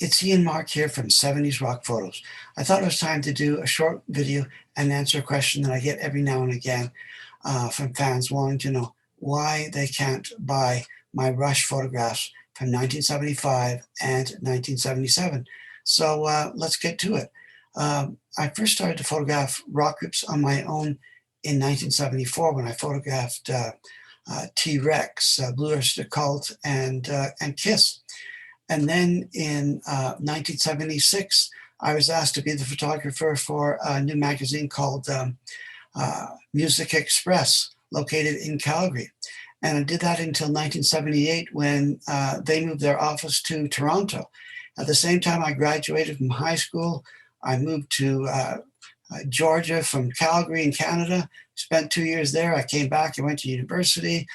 It's Ian Mark here from 70s Rock Photos. I thought it was time to do a short video and answer a question that I get every now and again from fans wanting to know why they can't buy my Rush photographs from 1975 and 1977. So let's get to it. I first started to photograph rock groups on my own in 1974 when I photographed T-Rex, Blue Oyster Cult, and Kiss. And then in 1976, I was asked to be the photographer for a new magazine called Music Express, located in Calgary. And I did that until 1978 when they moved their office to Toronto. At the same time I graduated from high school, I moved to Georgia from Calgary in Canada, spent 2 years there. I came back, I went to university.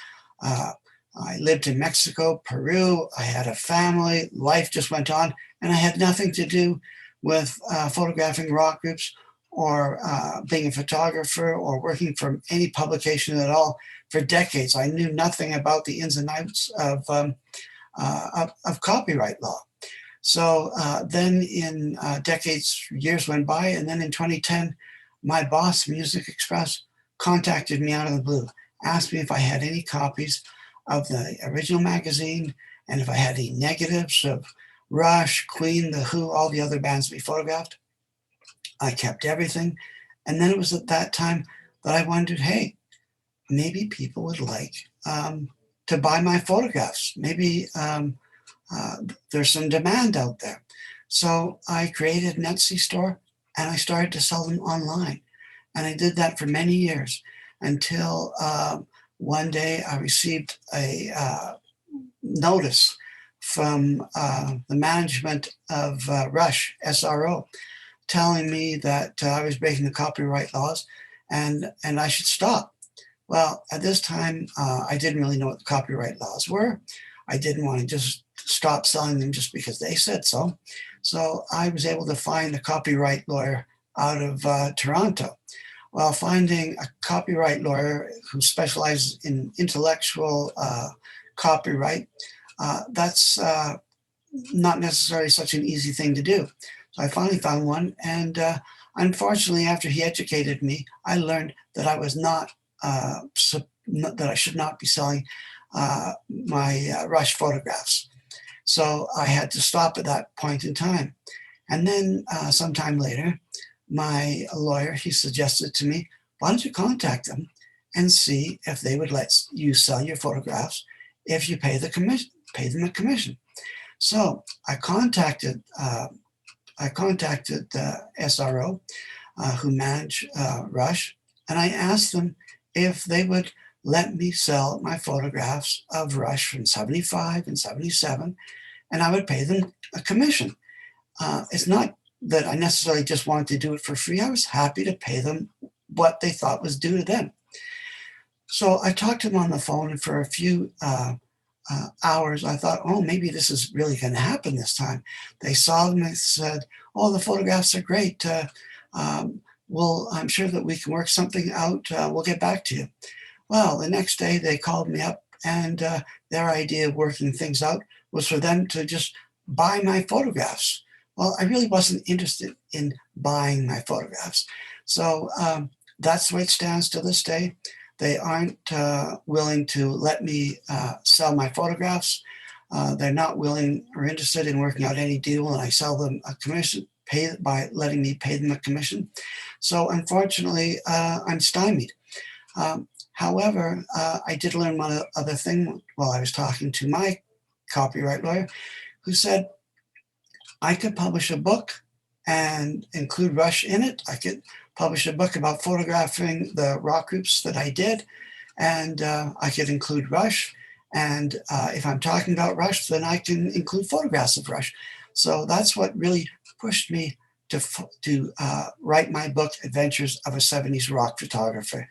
I lived in Mexico, Peru. I had a family, life just went on, and I had nothing to do with photographing rock groups or being a photographer or working for any publication at all for decades. I knew nothing about the ins and outs of copyright law. So then in years went by, and then in 2010, my boss, Music Express, contacted me out of the blue, asked me if I had any copies of the original magazine and if I had any negatives of Rush, Queen, The Who, all the other bands we photographed. I kept everything. And then it was at that time that I wondered, hey, maybe people would like to buy my photographs. Maybe there's some demand out there. So I created an Etsy store and I started to sell them online. And I did that for many years until one day I received a notice from the management of Rush, SRO, telling me that I was breaking the copyright laws and I should stop. Well, at this time, I didn't really know what the copyright laws were. I didn't want to just stop selling them just because they said so. So I was able to find a copyright lawyer out of Toronto. Well, finding a copyright lawyer who specializes in intellectual copyright, that's not necessarily such an easy thing to do. So I finally found one, and unfortunately, after he educated me, I learned that I was not, that I should not be selling my Rush photographs. So I had to stop at that point in time. And then sometime later, my lawyer, he suggested to me, why don't you contact them and see if they would let you sell your photographs if you pay them a commission. So I contacted the SRO who manage Rush, and I asked them if they would let me sell my photographs of Rush from 75 and 77, and I would pay them a commission. It's not that I necessarily just wanted to do it for free. I was happy to pay them what they thought was due to them. So I talked to them on the phone, and for a few hours, I thought, oh, maybe this is really going to happen this time. They saw them and said, oh, the photographs are great. Well, I'm sure that we can work something out. We'll get back to you. Well, the next day they called me up, and their idea of working things out was for them to just buy my photographs. Well, I really wasn't interested in buying my photographs. So that's the way it stands to this day. They aren't willing to let me sell my photographs. They're not willing or interested in working out any deal, and I sell them a commission, by letting me pay them a commission. So unfortunately, I'm stymied. However, I did learn one other thing while I was talking to my copyright lawyer, who said I could publish a book and include Rush in it. I could publish a book about photographing the rock groups that I did, and I could include Rush. And if I'm talking about Rush, then I can include photographs of Rush. So that's what really pushed me to write my book, Adventures of a 70s Rock Photographer.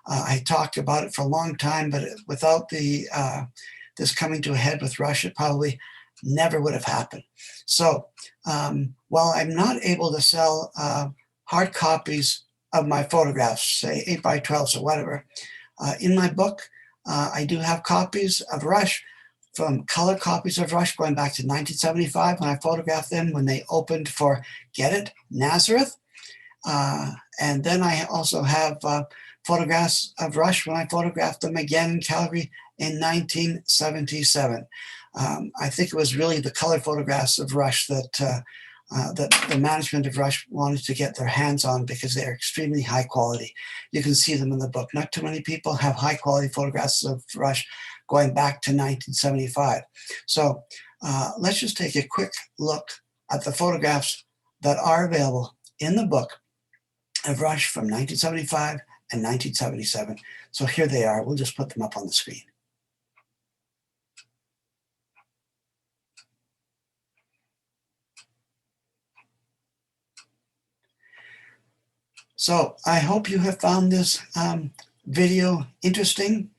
I talked about it for a long time, but without this coming to a head with Rush, it probably never would have happened. So while I'm not able to sell hard copies of my photographs, say 8x12s or whatever, in my book, I do have copies of Rush from color copies of Rush going back to 1975 when I photographed them when they opened for Get It, Nazareth. And then I also have photographs of Rush when I photographed them again in Calgary in 1977. I think it was really the color photographs of Rush that the management of Rush wanted to get their hands on because they're extremely high quality. You can see them in the book. Not too many people have high quality photographs of Rush going back to 1975. So let's just take a quick look at the photographs that are available in the book of Rush from 1975 and 1977. So here they are. We'll just put them up on the screen. So I hope you have found this video interesting.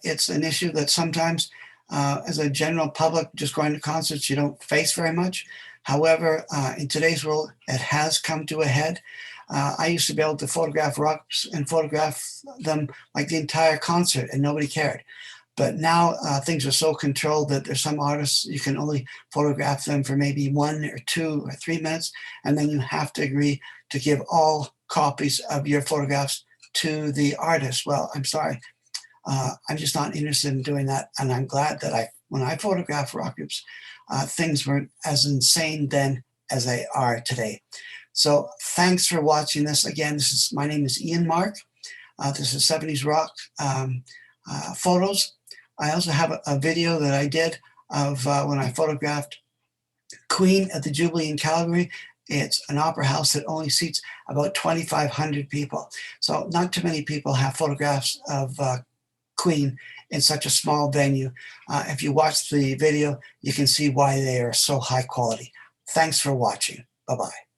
It's an issue that sometimes, as a general public, just going to concerts, you don't face very much. However, in today's world, it has come to a head. I used to be able to photograph rocks and photograph them like the entire concert and nobody cared. But now things are so controlled that there's some artists, you can only photograph them for maybe 1 or 2 or 3 minutes, and then you have to agree to give all copies of your photographs to the artist. Well, I'm sorry. I'm just not interested in doing that. And I'm glad that when I photographed rock groups, things weren't as insane then as they are today. So thanks for watching this. Again, my name is Ian Mark. This is 70s rock photos. I also have a video that I did of when I photographed Queen at the Jubilee in Calgary. It's an opera house that only seats about 2,500 people. So not too many people have photographs of Queen in such a small venue. If you watch the video, you can see why they are so high quality. Thanks for watching. Bye-bye.